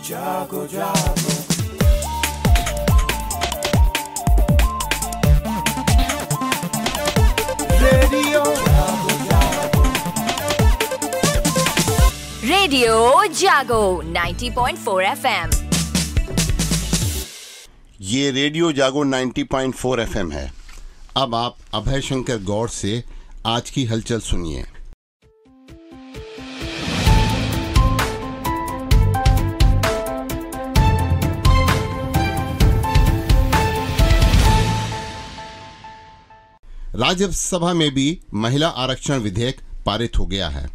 जागो जागो रेडियो जागो 90.4 FM। ये रेडियो जागो 90.4 FM है। अब आप अभय शंकर गौड़ से आज की हलचल सुनिए। राज्यसभा में भी महिला आरक्षण विधेयक पारित हो गया है।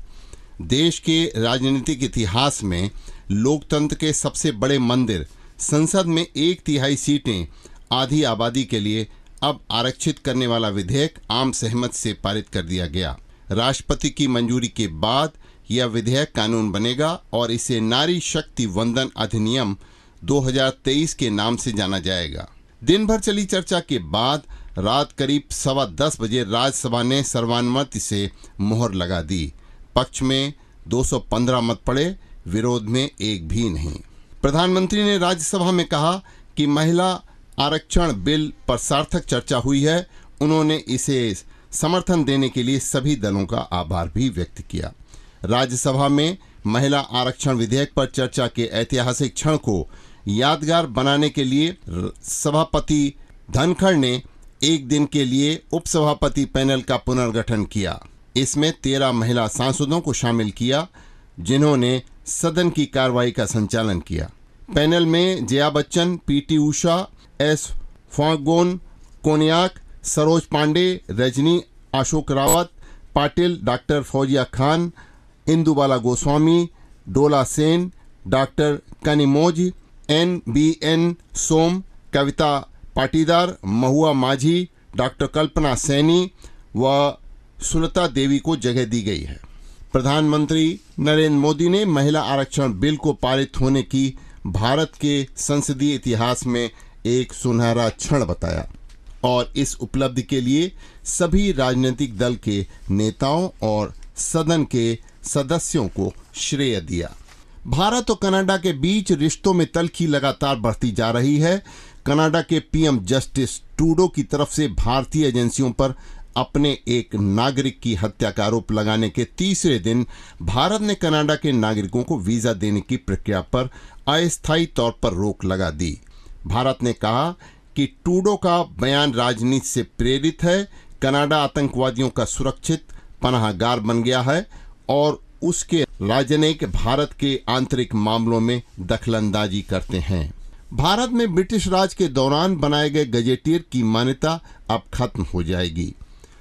देश के राजनीतिक इतिहास में लोकतंत्र के सबसे बड़े मंदिर संसद में 1/3 सीटें आधी आबादी के लिए अब आरक्षित करने वाला विधेयक आम सहमति से पारित कर दिया गया। राष्ट्रपति की मंजूरी के बाद यह विधेयक कानून बनेगा और इसे नारी शक्ति वंदन अधिनियम 2023 के नाम से जाना जाएगा। दिन भर चली चर्चा के बाद रात करीब 10:15 बजे राज्यसभा ने सर्वानुमति से मोहर लगा दी। पक्ष में 215 मत पड़े, विरोध में एक भी नहीं। प्रधानमंत्री ने राज्यसभा में कहा कि महिला आरक्षण बिल पर सार्थक चर्चा हुई है। उन्होंने इसे समर्थन देने के लिए सभी दलों का आभार भी व्यक्त किया। राज्यसभा में महिला आरक्षण विधेयक पर चर्चा के ऐतिहासिक क्षण को यादगार बनाने के लिए सभापति धनखड़ ने एक दिन के लिए उपसभापति पैनल का पुनर्गठन किया। इसमें 13 महिला सांसदों को शामिल किया, जिन्होंने सदन की कार्रवाई का संचालन किया। पैनल में Jaya Bachchan, PT Usha, S फागोन कोनियाक, Saroj Pandey, Rajni Ashok Rawat Patil, doctor Fauzia Khan, Indubala Goswami, Dola Sen, doctor कनिमोज, NBN सोम, कविता पाटीदार, महुआ माझी, डॉक्टर कल्पना सैनी व सुलता देवी को जगह दी गई है। प्रधानमंत्री नरेंद्र मोदी ने महिला आरक्षण बिल को पारित होने की भारत के संसदीय इतिहास में एक सुनहरा क्षण बताया और इस उपलब्धि के लिए सभी राजनीतिक दल के नेताओं और सदन के सदस्यों को श्रेय दिया। भारत और कनाडा के बीच रिश्तों में तल्खी लगातार बढ़ती जा रही है। कनाडा के PM जस्टिस ट्रूडो की तरफ से भारतीय एजेंसियों पर अपने एक नागरिक की हत्या का आरोप लगाने के तीसरे दिन भारत ने कनाडा के नागरिकों को वीजा देने की प्रक्रिया पर अस्थायी तौर पर रोक लगा दी। भारत ने कहा कि ट्रूडो का बयान राजनीति से प्रेरित है। कनाडा आतंकवादियों का सुरक्षित पनाहगार बन गया है और उसके राजनयिक भारत के आंतरिक मामलों में दखलंदाजी करते हैं। भारत में ब्रिटिश राज के दौरान बनाए गए गजेटियर की मान्यता अब खत्म हो जाएगी।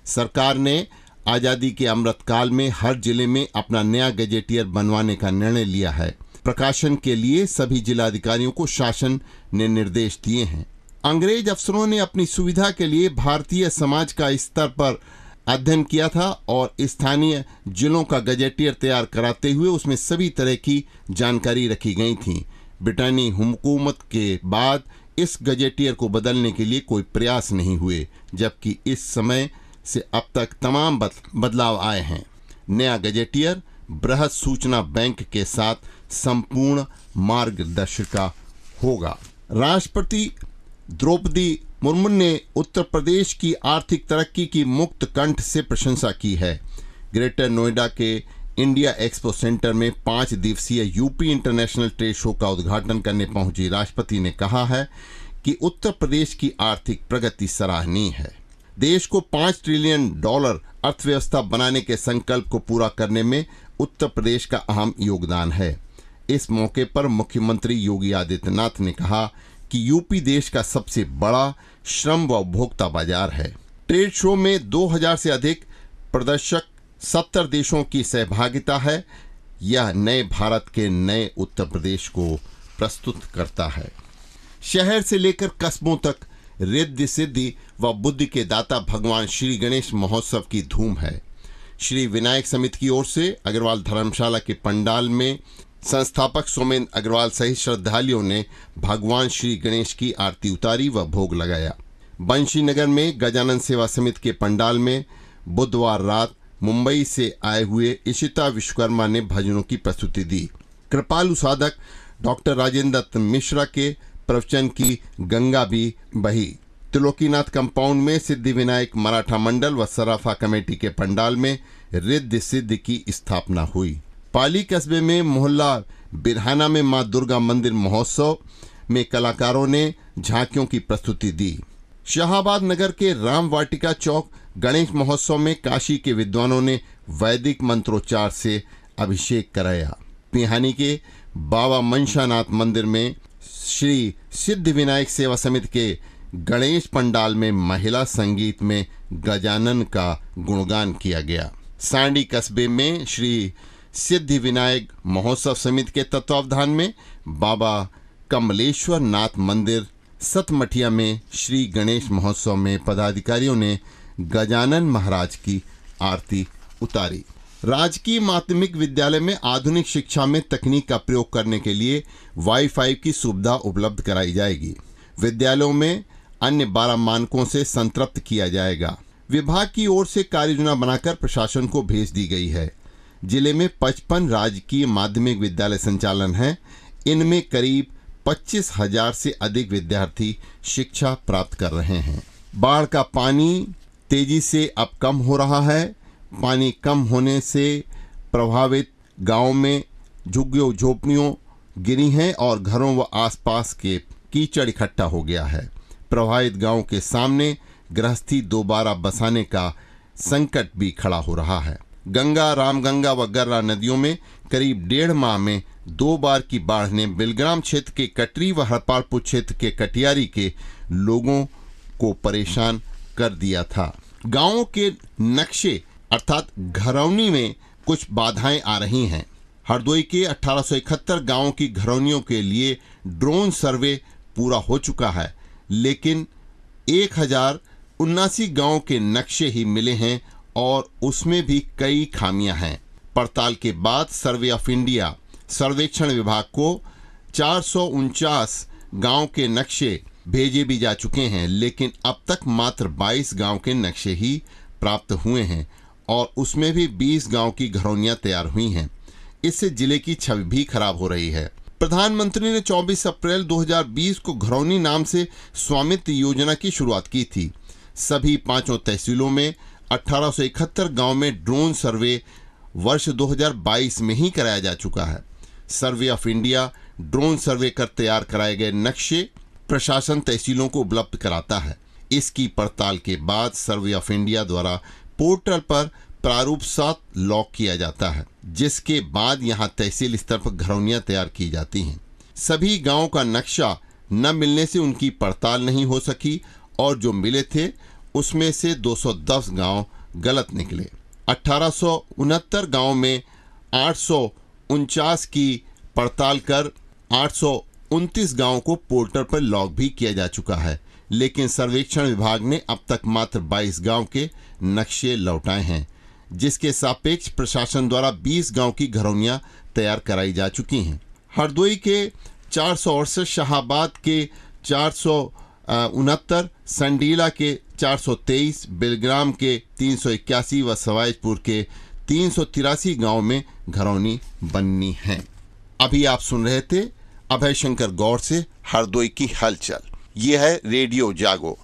सरकार ने आजादी के अमृतकाल में हर जिले में अपना नया गजेटियर बनवाने का निर्णय लिया है। प्रकाशन के लिए सभी जिलाधिकारियों को शासन ने निर्देश दिए हैं। अंग्रेज अफसरों ने अपनी सुविधा के लिए भारतीय समाज का स्तर पर अध्ययन किया था और स्थानीय जिलों का गजेटियर तैयार कराते हुए उसमें सभी तरह की जानकारी रखी गई थी। ब्रिटानी हुकूमत के बाद इस गजेटियर को बदलने के लिए कोई प्रयास नहीं हुए, जबकि इस समय से अब तक तमाम बदलाव आए हैं। नया गजेटियर बृहद सूचना बैंक के साथ संपूर्ण मार्गदर्शिका होगा। राष्ट्रपति द्रौपदी मुर्मू ने उत्तर प्रदेश की आर्थिक तरक्की की मुक्त कंठ से प्रशंसा की है। ग्रेटर नोएडा के इंडिया एक्सपो सेंटर में 5 दिवसीय यूपी इंटरनेशनल ट्रेड शो का उद्घाटन करने पहुंची राष्ट्रपति ने कहा है कि उत्तर प्रदेश की आर्थिक प्रगति सराहनीय है। देश को $5 ट्रिलियन अर्थव्यवस्था बनाने के संकल्प को पूरा करने में उत्तर प्रदेश का अहम योगदान है। इस मौके पर मुख्यमंत्री योगी आदित्यनाथ ने कहा कि यूपी देश का सबसे बड़ा श्रम व उपभोक्ता बाजार है। ट्रेड शो में 2000 से अधिक प्रदर्शक 70 देशों की सहभागिता है। यह नए भारत के नए उत्तर प्रदेश को प्रस्तुत करता है। शहर से लेकर कस्बों तक रिद्धि सिद्धि व बुद्धि के दाता भगवान श्री गणेश महोत्सव की धूम है। श्री विनायक समिति की ओर से अग्रवाल धर्मशाला के पंडाल में संस्थापक सोमेंद्र अग्रवाल सहित श्रद्धालुओं ने भगवान श्री गणेश की आरती उतारी व भोग लगाया। बंशीनगर में गजानन सेवा समिति के पंडाल में बुधवार रात मुंबई से आए हुए इशिता विश्वकर्मा ने भजनों की प्रस्तुति दी। कृपालु साधक डॉक्टर राजेंद्र दत्त मिश्रा के प्रवचन की गंगा भी बही। त्रिलोकीनाथ कंपाउंड में सिद्धि विनायक मराठा मंडल व सराफा कमेटी के पंडाल में रिद्धि सिद्धि की स्थापना हुई। पाली कस्बे में मोहल्ला बिरहाना में मां दुर्गा मंदिर महोत्सव में कलाकारों ने झांकियों की प्रस्तुति दी। शाहाबाद नगर के राम वाटिका चौक गणेश महोत्सव में काशी के विद्वानों ने वैदिक मंत्रोच्चार से अभिषेक कराया। पिहानी के बाबा मनशानाथ मंदिर में श्री सिद्धि विनायक सेवा समिति के गणेश पंडाल में महिला संगीत में गजानन का गुणगान किया गया। सांडी कस्बे में श्री सिद्धि विनायक महोत्सव समिति के तत्वावधान में बाबा कमलेश्वर नाथ मंदिर सतमठिया में श्री गणेश महोत्सव में पदाधिकारियों ने गजानन महाराज की आरती उतारी। राजकीय माध्यमिक विद्यालय में आधुनिक शिक्षा में तकनीक का प्रयोग करने के लिए वाईफाई की सुविधा उपलब्ध कराई जाएगी। विद्यालयों में अन्य 12 मानकों से संतृप्त किया जाएगा। विभाग की ओर से कार्ययोजना बनाकर प्रशासन को भेज दी गई है। जिले में 55 राजकीय माध्यमिक विद्यालय संचालन हैं। इनमें करीब 25,000 से अधिक विद्यार्थी शिक्षा प्राप्त कर रहे हैं। बाढ़ का पानी तेजी से अब कम हो रहा है। पानी कम होने से प्रभावित गांव में झुग्गियों झोपड़ियों गिरी हैं और घरों व आसपास के कीचड़ इकट्ठा हो गया है। प्रभावित गांव के सामने गृहस्थी दोबारा बसाने का संकट भी खड़ा हो रहा है। गंगा, रामगंगा व गर्रा नदियों में करीब 1.5 माह में 2 बार की बाढ़ ने बिलग्राम क्षेत्र के कटरी व हरपालपुर क्षेत्र के कटियारी के लोगों को परेशान कर दिया था। गांवों के नक्शे अर्थात घरौनी में कुछ बाधाएं आ रही हैं। हरदोई के 1871 गांवों की घरौनियों के लिए ड्रोन सर्वे पूरा हो चुका है, लेकिन 1079 गांवों के नक्शे ही मिले हैं और उसमें भी कई खामियां हैं। पड़ताल के बाद सर्वे ऑफ इंडिया सर्वेक्षण विभाग को 449 गांव के नक्शे भेजे भी जा चुके हैं, लेकिन अब तक मात्र 22 गांव के नक्शे ही प्राप्त हुए हैं और उसमें भी 20 गांव की घरौनियां तैयार हुई हैं। इससे जिले की छवि भी खराब हो रही है। प्रधानमंत्री ने 24 अप्रैल 2020 को घरौनी नाम से स्वामित्व योजना की शुरुआत की थी। सभी 5 तहसीलों में 1871 गांव में ड्रोन सर्वे वर्ष 2022 में ही कराया जा चुका है। Survey of India drone survey कर तैयार कराए गए नक्शे प्रशासन तहसीलों को उपलब्ध कराता है। इसकी पड़ताल के बाद सर्वे ऑफ इंडिया द्वारा पोर्टल पर प्रारूप साथ लॉक किया जाता है, जिसके बाद यहां तहसील स्तर पर घरौनियां तैयार की जाती हैं। सभी गांवों का नक्शा न मिलने से उनकी पड़ताल नहीं हो सकी और जो मिले थे उसमें से 210 गांव गलत निकले। 1869 गांव में 849 की पड़ताल कर 829 गांवों को पोर्टल पर लॉक भी किया जा चुका है, लेकिन सर्वेक्षण विभाग ने अब तक मात्र 22 गांव के नक्शे लौटाए हैं, जिसके सापेक्ष प्रशासन द्वारा 20 गांव की घरौनियां तैयार कराई जा चुकी हैं। हरदोई के 468, शाहाबाद के 469, संडीला के 423, बिलग्राम के 381 व सवाईपुर के 383 गांव में घरौनी बननी है। अभी आप सुन रहे थे अभय शंकर गौड़ से हरदोई की हलचल। ये है रेडियो जागो